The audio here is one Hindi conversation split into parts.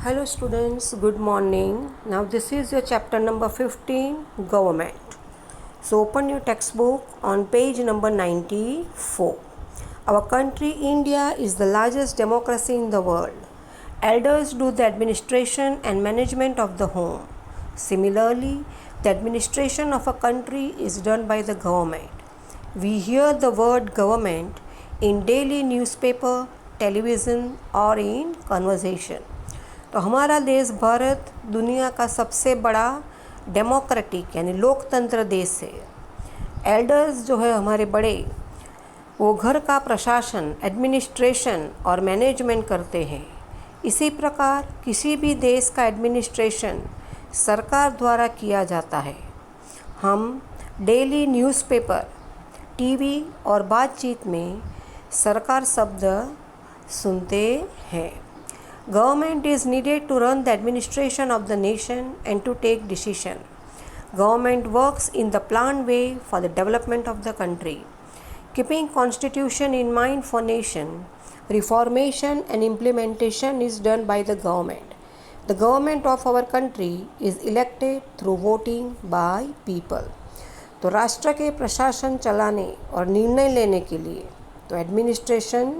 Hello students, good morning. Now this is your chapter number 15, Government. So open your textbook on page number 94. Our country India is the largest democracy in the world. Elders do the administration and management of the home. Similarly, the administration of a country is done by the government. We hear the word government in daily newspaper, television or in conversation. तो हमारा देश भारत दुनिया का सबसे बड़ा डेमोक्रेटिक यानी लोकतंत्र देश है। एल्डर्स जो है हमारे बड़े, वो घर का प्रशासन, एडमिनिस्ट्रेशन और मैनेजमेंट करते हैं। इसी प्रकार किसी भी देश का एडमिनिस्ट्रेशन सरकार द्वारा किया जाता है। हम डेली न्यूज़पेपर, टीवी और बातचीत में सरकार शब्द सुनते हैं। Government is needed to run the administration of the nation and to take decision. Government works in the planned way for the development of the country. Keeping constitution in mind for nation, reformation and implementation is done by the government. The government of our country is elected through voting by people. तो राष्ट्र के प्रशासन चलाने और निर्णय लेने के लिए, तो एडमिनिस्ट्रेशन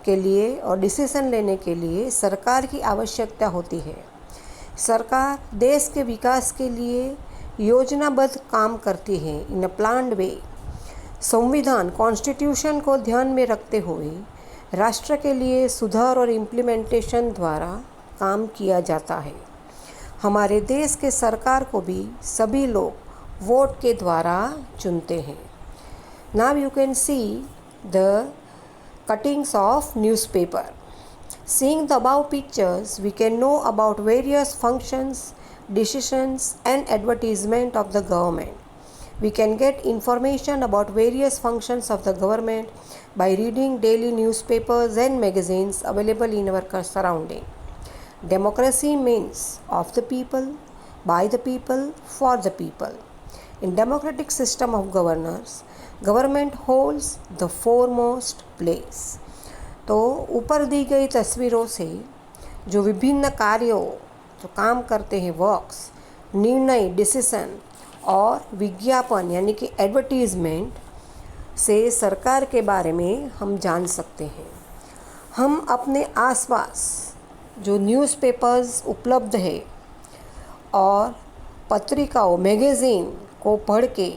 के लिए और डिसीजन लेने के लिए सरकार की आवश्यकता होती है। सरकार देश के विकास के लिए योजनाबद्ध काम करती है इन अ प्लान्ड वे। संविधान कॉन्स्टिट्यूशन को ध्यान में रखते हुए राष्ट्र के लिए सुधार और इम्प्लीमेंटेशन द्वारा काम किया जाता है। हमारे देश के सरकार को भी सभी लोग वोट के द्वारा चुनते हैं। Now you can see the cuttings of newspaper. Seeing the above pictures, we can know about various functions, decisions and advertisement of the government. We can get information about various functions of the government by reading daily newspapers and magazines available in our surrounding. Democracy means of the people, by the people, for the people. In democratic system of governance, government holds the foremost place. तो ऊपर दी गई तस्वीरों से जो विभिन्न कार्यों जो काम करते हैं, वर्क्स, निर्णय, डिसीजन और विज्ञापन यानी कि एडवर्टीज़मेंट से सरकार के बारे में हम जान सकते हैं। हम अपने आसपास जो न्यूज़पेपर्स उपलब्ध है और पत्रिकाओं, मैगज़ीन को पढ़ के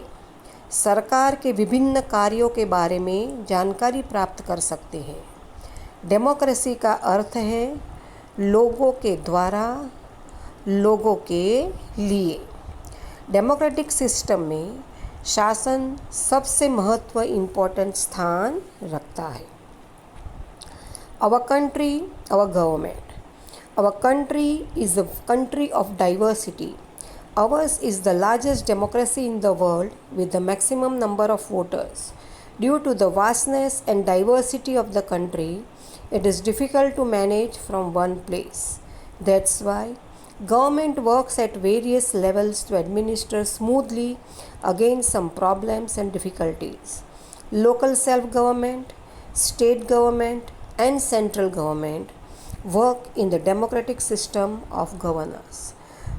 सरकार के विभिन्न कार्यों के बारे में जानकारी प्राप्त कर सकते हैं। डेमोक्रेसी का अर्थ है लोगों के द्वारा, लोगों के लिए। डेमोक्रेटिक सिस्टम में शासन सबसे महत्व इम्पोर्टेंट स्थान रखता है। Our country, our government. Our country is a country of diversity. Ours is the largest democracy in the world with the maximum number of voters. Due to the vastness and diversity of the country, it is difficult to manage from one place. That's why government works at various levels to administer smoothly against some problems and difficulties. Local self-government, state government and central government work in the democratic system of governance.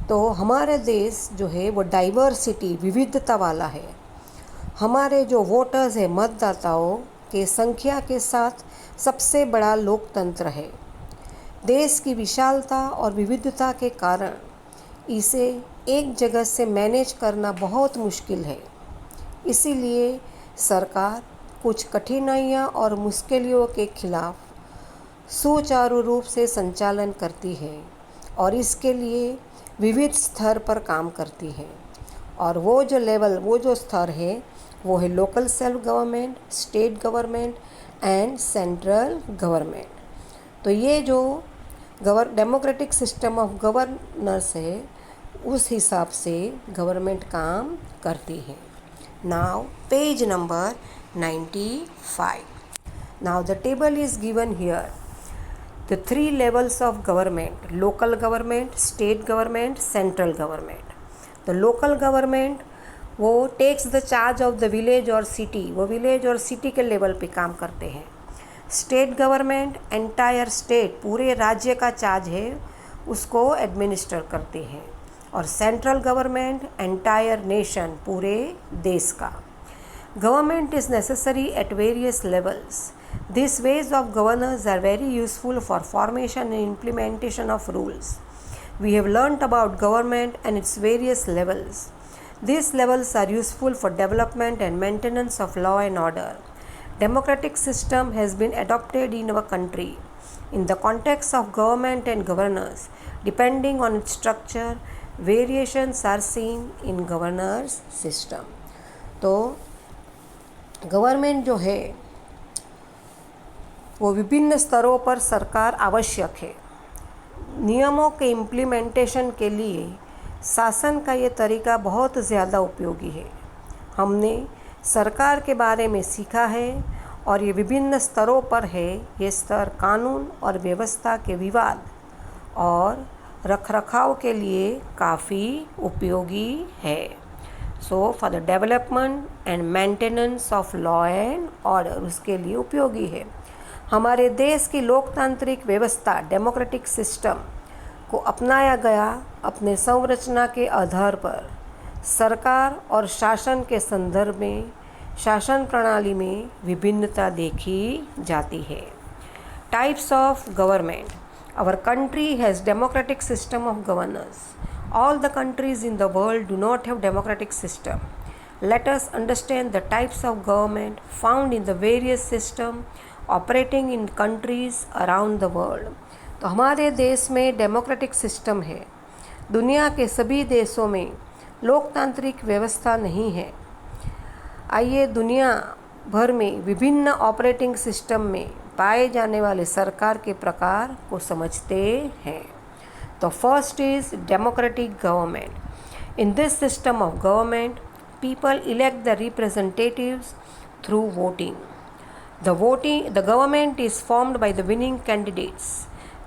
तो हमारे देश जो है वो डाइवर्सिटी, विविधता वाला है। हमारे जो वोटर्स हैं, मतदाताओं के संख्या के साथ सबसे बड़ा लोकतंत्र है। देश की विशालता और विविधता के कारण इसे एक जगह से मैनेज करना बहुत मुश्किल है। इसीलिए सरकार कुछ कठिनाइयाँ और मुश्किलों के खिलाफ सुचारू रूप से संचालन करती है और इसके लिए विविध स्तर पर काम करती है। और वो जो स्तर है वो है local self government, state government and central government. तो ये जो डेमोक्रेटिक सिस्टम ऑफ गवर्नेंस है उस हिसाब से गवर्नमेंट काम करती है। Now page number 95. Now the table is given here. The three levels of government: local government, state government, central government. The local government वो takes the charge of the village or city, वो village और city के लेवल पे काम करते हैं। स्टेट गवर्नमेंट एंटायर स्टेट, पूरे राज्य का चार्ज है, उसको एडमिनिस्टर करते हैं, और सेंट्रल गवर्नमेंट एंटायर नेशन, पूरे देश का। Government is necessary at various levels. These ways of governance are very useful for formation and implementation of rules. We have learnt about government and its various levels. These levels are useful for development and maintenance of law and order. Democratic system has been adopted in our country. In the context of government and governance, depending on its structure, variations are seen in governance system. तो गवर्नमेंट जो है वो विभिन्न स्तरों पर सरकार आवश्यक है। नियमों के इम्प्लीमेंटेशन के लिए शासन का ये तरीका बहुत ज़्यादा उपयोगी है। हमने सरकार के बारे में सीखा है और ये विभिन्न स्तरों पर है। ये स्तर कानून और व्यवस्था के विवाद और रखरखाव के लिए काफ़ी उपयोगी है। So for the development and maintenance of law and order, उसके लिए उपयोगी है। हमारे देश की लोकतांत्रिक व्यवस्था, डेमोक्रेटिक सिस्टम को अपनाया गया अपने संरचना के आधार पर। सरकार और शासन के संदर्भ में शासन प्रणाली में विभिन्नता देखी जाती है। Types of government. Our country has democratic system of governance. All the countries in the world do not have democratic system. Let us understand the types of government found in the various system operating in countries around the world. तो हमारे देश में डेमोक्रेटिक सिस्टम है। दुनिया के सभी देशों में लोकतांत्रिक व्यवस्था नहीं है। आइए दुनिया भर में विभिन्न ऑपरेटिंग सिस्टम में पाए जाने वाले सरकार के प्रकार को समझते हैं। तो first is democratic government. In this system of government, people elect the representatives through voting. The government is formed by the winning candidates.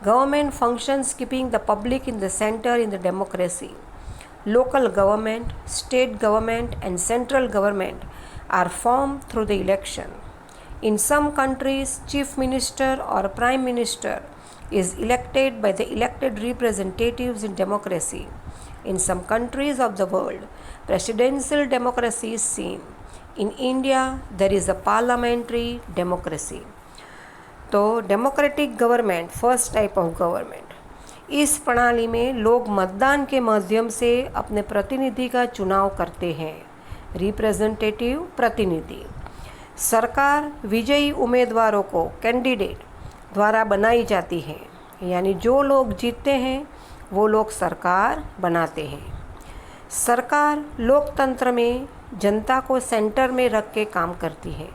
Government functions keeping the public in the center in the democracy. Local government, state government and central government are formed through the election. In some countries, chief minister or prime minister is elected by the elected representatives in democracy. In some countries of the world, presidential democracy is seen. In India, there is a parliamentary democracy. तो democratic government first type of government. इस प्रणाली में लोग मतदान के माध्यम से अपने प्रतिनिधि का चुनाव करते हैं। रिप्रेजेंटेटिव, प्रतिनिधि। सरकार विजयी उम्मीदवारों को कैंडिडेट द्वारा बनाई जाती है, यानी जो लोग जीतते हैं वो लोग सरकार बनाते हैं। सरकार लोकतंत्र में जनता को सेंटर में रख के काम करती है।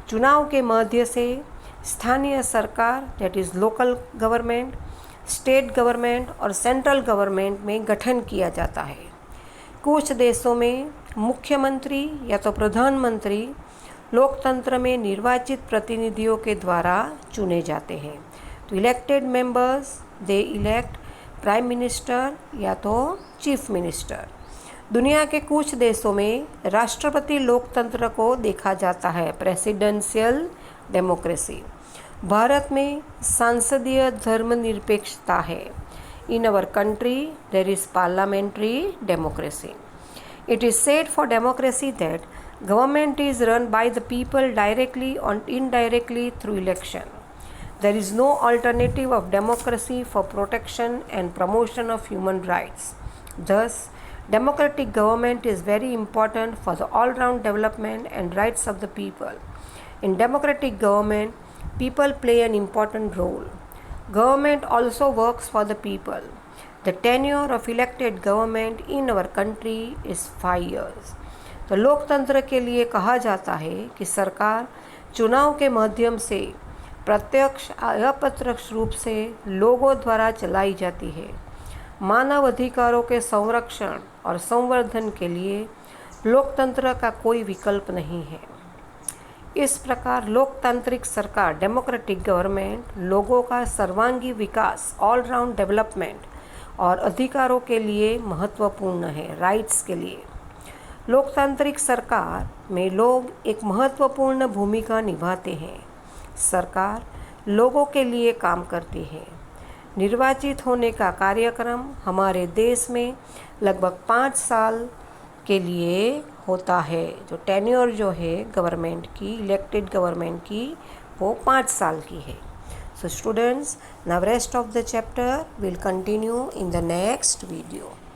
चुनाव के माध्यम से स्थानीय सरकार, that is local government, state government और सेंट्रल गवर्नमेंट में गठन किया जाता है। कुछ देशों में मुख्यमंत्री या तो प्रधानमंत्री लोकतंत्र में निर्वाचित प्रतिनिधियों के द्वारा चुने जाते हैं। तो इलेक्टेड मेंबर्स, दे इलेक्ट प्राइम मिनिस्टर या तो चीफ मिनिस्टर। दुनिया के कुछ देशों में राष्ट्रपति लोकतंत्र को देखा जाता है, प्रेसिडेंशियल डेमोक्रेसी। भारत में सांसदीय धर्मनिरपेक्षता है। In our country there is parliamentary democracy. It is said for democracy that government is run by the people directly और indirectly through election. There is no alternative of democracy for protection and promotion of human rights. Thus, democratic government is very important for the all-round development and rights of the people. In democratic government, people play an important role. Government also works for the people. The tenure of elected government in our country is 5 years. तो लोकतंत्र के लिए कहा जाता है कि सरकार चुनाव के माध्यम से प्रत्यक्ष अप्रत्यक्ष रूप से लोगों द्वारा चलाई जाती है। मानव अधिकारों के संरक्षण और संवर्धन के लिए लोकतंत्र का कोई विकल्प नहीं है। इस प्रकार लोकतांत्रिक सरकार, डेमोक्रेटिक गवर्नमेंट, लोगों का सर्वांगी विकास, ऑल राउंड डेवलपमेंट और अधिकारों के लिए महत्वपूर्ण है, राइट्स के लिए। लोकतांत्रिक सरकार में लोग एक महत्वपूर्ण भूमिका निभाते हैं। सरकार लोगों के लिए काम करती है। निर्वाचित होने का कार्यक्रम हमारे देश में लगभग 5 साल के लिए होता है। जो टेन्योर जो है गवर्नमेंट की, इलेक्टेड गवर्नमेंट की, वो 5 साल की है। So students, now rest of the chapter will continue in the next video.